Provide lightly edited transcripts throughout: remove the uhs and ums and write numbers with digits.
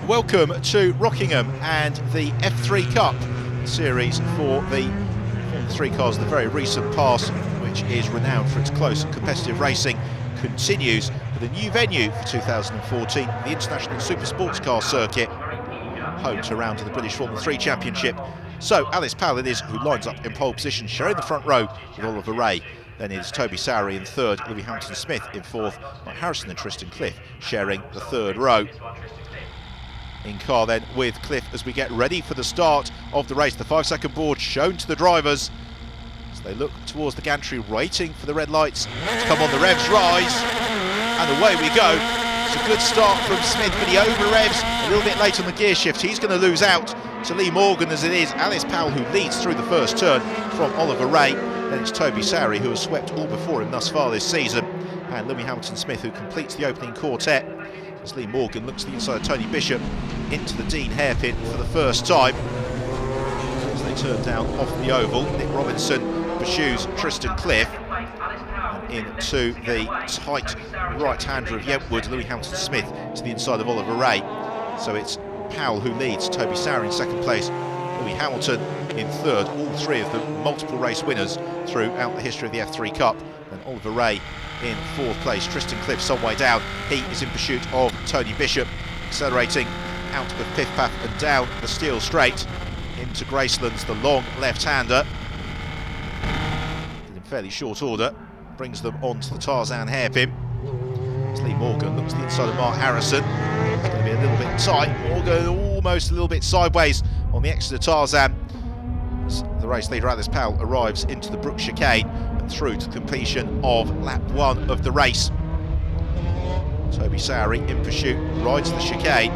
Welcome to Rockingham and the F3 Cup series for the Formula 3 cars. The very recent past, which is renowned for its close and competitive racing, continues with a new venue for 2014, the International Super Sports Car Circuit, home to a round of the British Formula 3 Championship. So Alice Powell it is who lines up in pole position, sharing the front row with Oliver Ray. Then it's Toby Sowery in third, Louis Hamilton-Smith in fourth, Mike Harrison and Tristan Cliff sharing the third row. In car then with Cliff as we get ready for the start of the race. The 5-second board shown to the drivers as they look towards the gantry, waiting for the red lights to come on. The revs rise and away we go. It's a good start from Smith, but he over revs a little bit late on the gear shift. He's going to lose out to Lee Morgan, as it is Alice Powell who leads through the first turn from Oliver Ray. Then it's Toby Sowery who has swept all before him thus far this season, and Louis Hamilton-Smith who completes the opening quartet as Lee Morgan looks to the inside of Tony Bishop into the Dean hairpin for the first time as they turn down off the oval. Nick Robinson pursues Tristan Cliff and into the tight right-hander of Yentwood, Louis Hamilton-Smith to the inside of Oliver Ray. So it's Powell who leads, Toby Sowery in second place, Louis Hamilton in third, all three of them multiple race winners throughout the history of the F3 Cup. And Oliver Ray in fourth place, Tristan Cliff some way down. He is in pursuit of Tony Bishop, accelerating out of Piff Paff and down the steel straight into Graceland's, the long left-hander. In fairly short order, brings them onto the Tarzan hairpin. As Lee Morgan looks to the inside of Mark Harrison. It's going to be a little bit tight. Morgan almost a little bit sideways on the exit of Tarzan. As the race leader Alice Powell arrives into the Brook chicane and through to completion of lap one of the race. Toby Sowery in pursuit, rides the chicane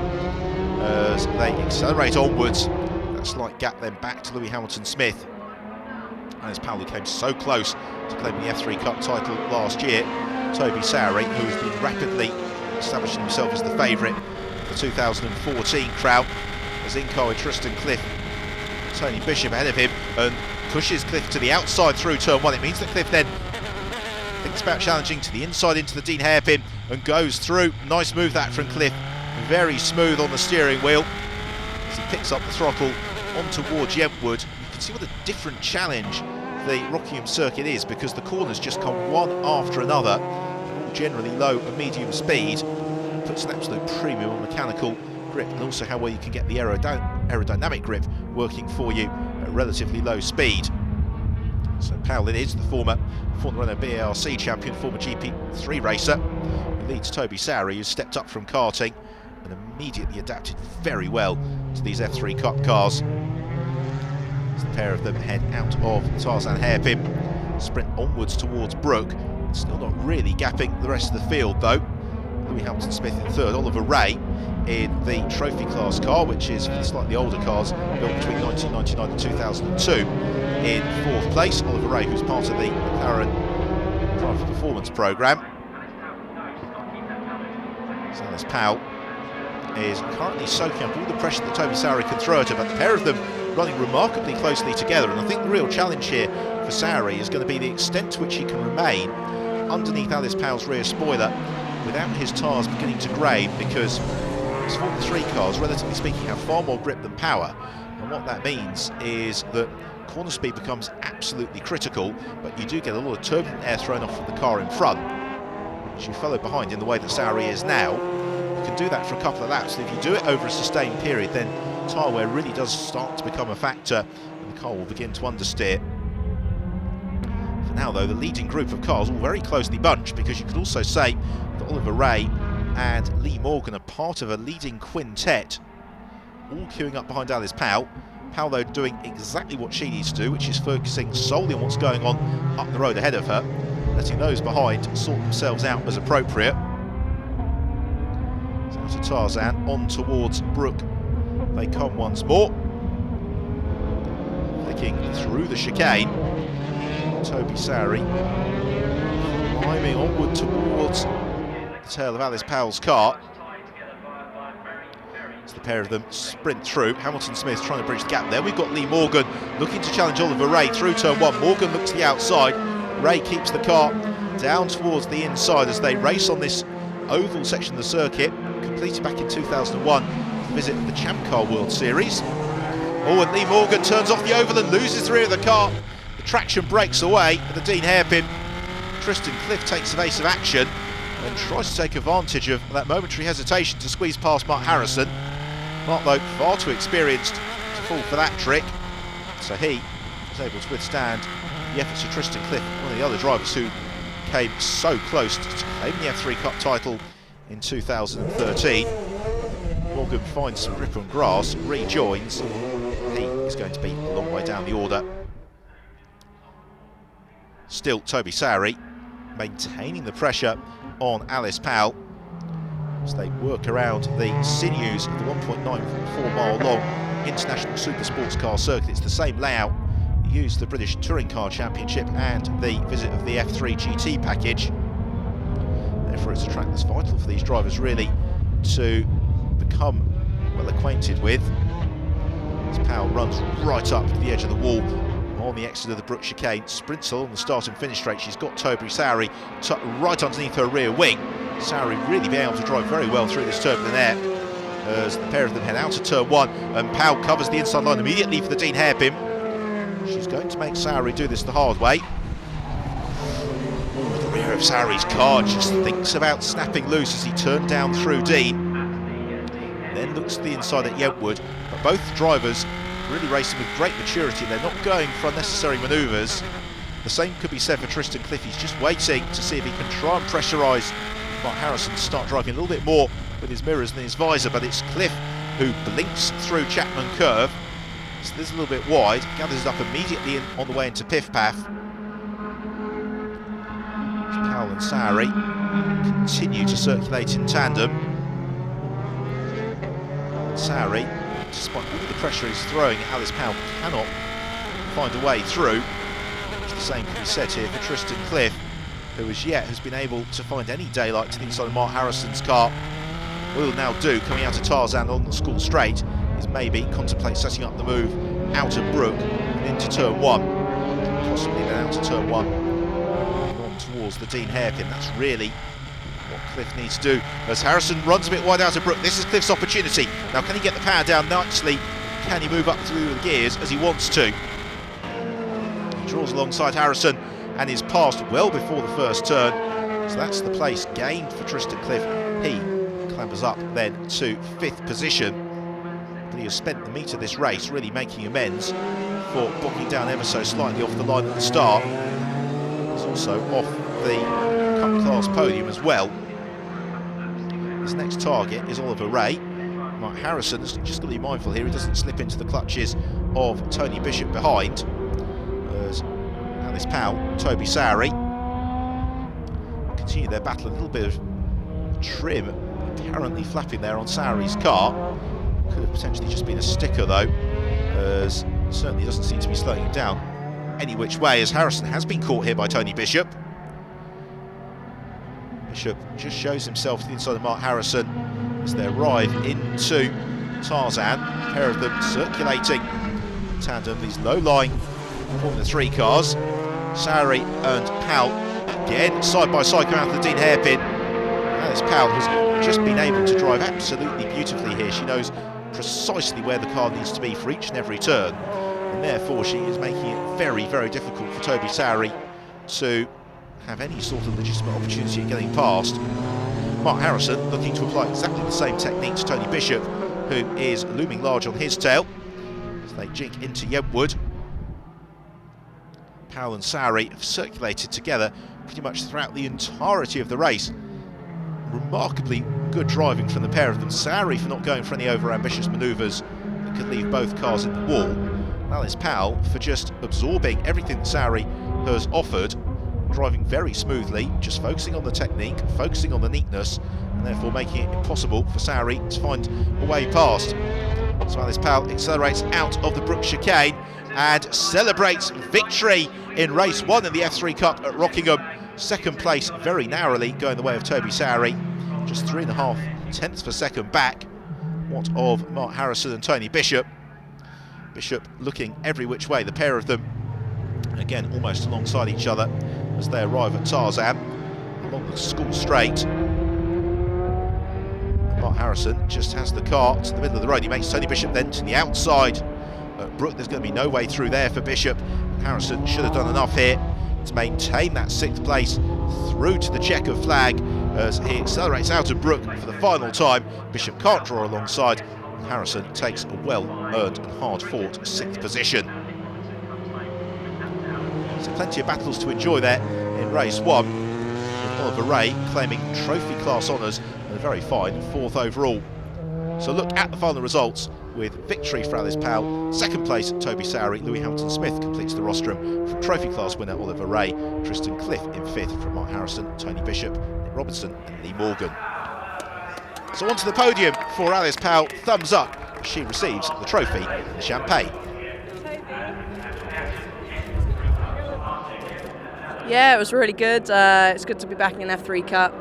as they accelerate onwards. That slight gap then back to Louis Hamilton-Smith. Alice Powell, who came so close to claiming the F3 Cup title last year. Toby Sowery, who has been rapidly establishing himself as the favourite for the 2014 crown, as in car with Tristan Cliff, Tony Bishop ahead of him, and pushes Cliff to the outside through turn one. It means that Cliff then thinks about challenging to the inside into the Dean hairpin and goes through. Nice move that from Cliff, very smooth on the steering wheel as he picks up the throttle on towards Yentwood. You can see what a different challenge the Rockingham circuit is, because the corners just come one after another, all generally low and medium speed. Puts an absolute premium on mechanical grip and also how well you can get the aerodynamic grip working for you at relatively low speed. So Powell it is, the former Formula Renault BARC champion, former GP3 racer, who leads Toby Sowery, who's stepped up from karting and immediately adapted very well to these F3 Cup cars. As the pair of them head out of Tarzan hairpin, sprint onwards towards Brook, still not really gapping the rest of the field though. Louis Hamilton-Smith in third, Oliver Ray in the trophy class car, which is for the slightly older cars built between 1999 and 2002. In fourth place, Oliver Ray, who's part of the McLaren Drive Performance programme. So Alice Powell is currently soaking up all the pressure that Toby Sowery can throw at her, but the pair of them running remarkably closely together. And I think the real challenge here for Sowery is going to be the extent to which he can remain underneath Alice Powell's rear spoiler without his tyres beginning to grade, because these Formula 3 cars, relatively speaking, have far more grip than power. And what that means is that corner speed becomes absolutely critical, but you do get a lot of turbulent air thrown off from the car in front. As you follow behind in the way that Sowery is now, you can do that for a couple of laps. And if you do it over a sustained period, then tyre wear really does start to become a factor and the car will begin to understeer. For now though, the leading group of cars all very closely bunched, because you could also say that Oliver Ray and Lee Morgan are part of a leading quintet, all queuing up behind Alice Powell. Powell though doing exactly what she needs to do, which is focusing solely on what's going on up the road ahead of her, letting those behind sort themselves out as appropriate. So out to Tarzan, on towards Brook they come once more, flicking through the chicane. Toby Sowery climbing onward towards the tail of Alice Powell's car. As the pair of them sprint through, Hamilton-Smith trying to bridge the gap there. We've got Lee Morgan looking to challenge Oliver Ray through turn one. Morgan looks to the outside. Ray keeps the car down towards the inside as they race on this oval section of the circuit, completed back in 2001, the visit of the Champ Car World Series. Oh, and Lee Morgan turns off the Overland, loses the rear of the car. The traction breaks away at the Dean hairpin. Tristan Cliff takes evasive action and tries to take advantage of that momentary hesitation to squeeze past Mark Harrison. Mark, though, far too experienced to fall for that trick, so he was able to withstand the efforts of Tristan Cliff, one of the other drivers who came so close to claiming the F3 Cup title in 2013. Morgan finds some grip on grass, rejoins. He is going to be a long way down the order. Still Toby Sowry maintaining the pressure on Alice Powell as they work around the sinews of the 1.94 mile long International Super Sports Car Circuit. It's the same layout used the British Touring Car Championship and the visit of the F3 GT package. Therefore it's a track that's vital for these drivers really to become well acquainted with. As Powell runs right up to the edge of the wall on the exit of the Brook chicane, sprints along the start and finish straight. She's got Toby Sowry tucked right underneath her rear wing. Sowry really being able to drive very well through this turbulent air as the pair of them head out of turn one, and Powell covers the inside line immediately for the Dean hairpin. She's going to make Sowry do this the hard way. The rear of Sowry's car just thinks about snapping loose as he turned down through Dean. Then looks to the inside at Yentwood, but both drivers really racing with great maturity. They're not going for unnecessary manoeuvres. The same could be said for Tristan Cliff. He's just waiting to see if he can try and pressurise Mark Harrison to start driving a little bit more with his mirrors and his visor, but it's Cliff who blinks through Chapman Curve. So this is a little bit wide, gathers it up immediately on the way into Piff Paff. Powell and Sowry continue to circulate in tandem. Sowry, despite all the pressure he's throwing, Alice Powell cannot find a way through. The same can be said here for Tristan Cliff, who as yet has been able to find any daylight to the inside of Mark Harrison's car. What he'll now do, coming out of Tarzan along the School Straight, is maybe contemplate setting up the move out of Brook and into turn one, possibly then out of turn one and on towards the Dean hairpin. That's really what Cliff needs to do as Harrison runs a bit wide out of Brook. This is Cliff's opportunity. Now, can he get the power down nicely? Can he move up through the gears as he wants to? He draws alongside Harrison and is passed well before the first turn. So that's the place gained for Tristan Cliff. He clambers up then to 5th position. But he has spent the meat of this race really making amends for bogging down ever so slightly off the line at the start. He's also off the Cup Class podium as well. His next target is Oliver Ray. Mark Harrison has just got to be mindful here he doesn't slip into the clutches of Tony Bishop behind. As Alice Powell, Toby Sowry continue their battle. A little bit of trim apparently flapping there on Sowry's car. Could have potentially just been a sticker though, as certainly doesn't seem to be slowing him down any which way, as Harrison has been caught here by Tony Bishop. Bishop just shows himself to the inside of Mark Harrison as they arrive into Tarzan. A pair of them circulating in tandem, these low-lying Formula 3 cars. Sowry and Powell again side by side coming out of the Dean hairpin. Alice Powell has just been able to drive absolutely beautifully here. She knows precisely where the car needs to be for each and every turn, and therefore she is making it very, very difficult for Toby Sowry to have any sort of legitimate opportunity at getting past. Mark Harrison looking to apply exactly the same technique to Tony Bishop, who is looming large on his tail as they jink into Yentwood. Powell and Sowry have circulated together pretty much throughout the entirety of the race. Remarkably good driving from the pair of them. Sowry for not going for any over-ambitious manoeuvres that could leave both cars in the wall. Alice Powell for just absorbing everything that Sowry has offered, driving very smoothly, just focusing on the technique, focusing on the neatness, and therefore making it impossible for Sowry to find a way past. So Alice Powell accelerates out of the Brook chicane and celebrates victory in race 1 in the F3 Cup at Rockingham. Second place very narrowly going the way of Toby Sowry, just 3.5 tenths per second back. What of Mark Harrison and Tony Bishop? Bishop looking every which way, the pair of them again almost alongside each other as they arrive at Tarzan along the School Straight. Mark Mark Harrison just has the car to the middle of the road. He makes Tony Bishop then to the outside. Brook, there's going to be no way through there for Bishop. Harrison should have done enough here to maintain that 6th place through to the checkered flag as he accelerates out of Brook for the final time. Bishop can't draw alongside. Harrison takes a well-earned and hard-fought 6th position. So plenty of battles to enjoy there in race 1, with Oliver Ray claiming trophy class honours and a very fine 4th overall. So look at the final results, with victory for Alice Powell, 2nd place Toby Sowery, Louis Hamilton-Smith completes the rostrum from trophy class winner Oliver Ray, Tristan Cliff in 5th from Mark Harrison, Tony Bishop, Nick Robinson and Lee Morgan. So onto the podium for Alice Powell, thumbs up as she receives the trophy and the champagne. Yeah, it was really good. It's good to be back in F3 Cup.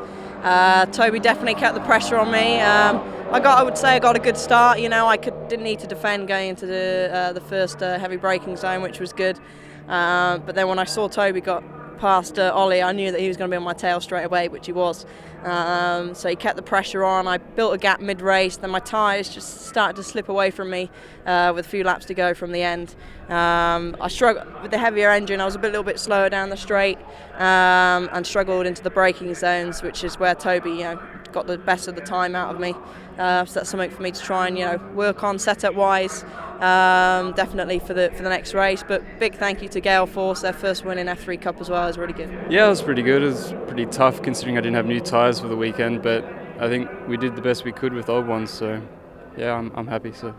Toby definitely kept the pressure on me. I would say I got a good start. You know, I didn't need to defend going into the first heavy braking zone, which was good. But then when I saw Toby got past Ollie, I knew that he was going to be on my tail straight away, which he was. So he kept the pressure on. I built a gap mid-race, then my tyres just started to slip away from me with a few laps to go from the end. I struggled with the heavier engine. I was a little bit slower down the straight and struggled into the braking zones, which is where Toby, you know, got the best of the time out of me. So that's something for me to try and, you know, work on setup-wise, definitely for the next race. But big thank you to Gale Force, their first win in F3 Cup as well. It was really good. Yeah, it was pretty good. It was pretty tough considering I didn't have new tyres for the weekend, but I think we did the best we could with old ones. So yeah, I'm happy. So.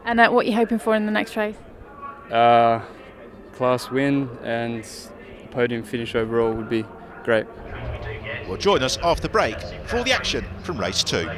And what are you hoping for in the next race? Class win and podium finish overall would be great. Well, join us after the break for all the action from race 2.